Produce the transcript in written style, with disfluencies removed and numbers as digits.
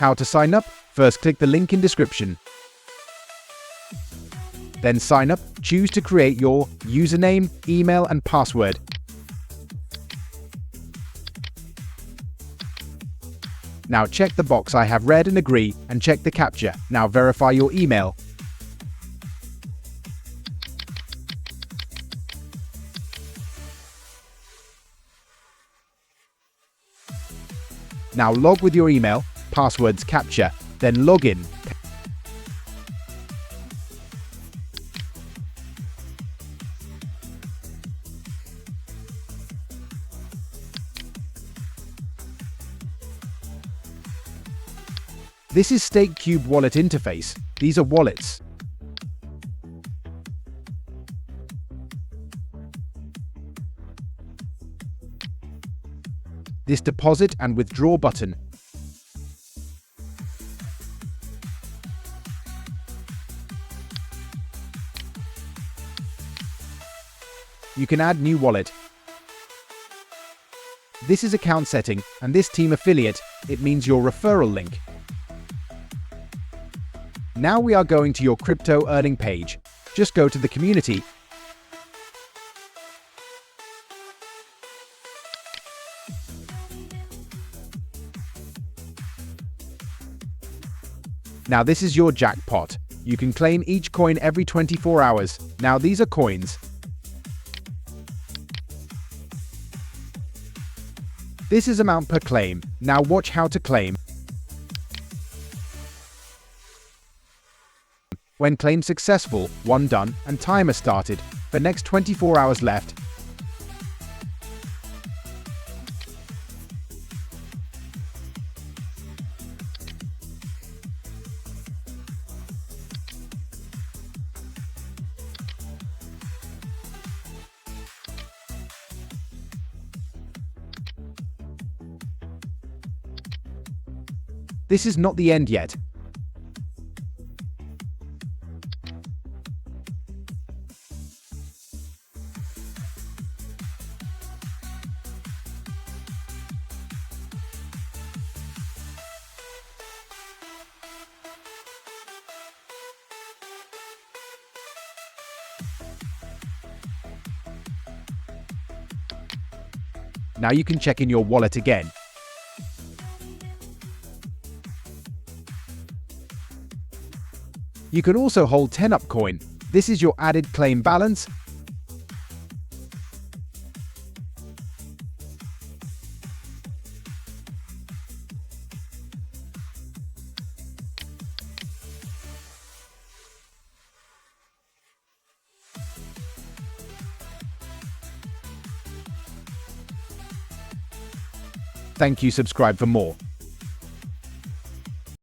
How to sign up? First, click the link in description. Then sign up. Choose to create your username, email, and password. Now check the box I have read and agree, and check the captcha. Now verify your email. Now log with your email, passwords, captcha, then log in. This is StakeCube wallet interface. These are wallets. This deposit and withdraw button. You can add new wallet. This is account setting, and this team affiliate, it means your referral link. Now we are going to your crypto earning page. Just go to the community. Now this is your jackpot. You can claim each coin every 24 hours. Now these are coins. This is amount per claim. Now watch how to claim. When claim successful, 1 done, and timer started. For next 24 hours left. This is not the end yet. Now you can check in your wallet again. You can also hold tenup coin. This is your added claim balance. Thank you. Subscribe for more.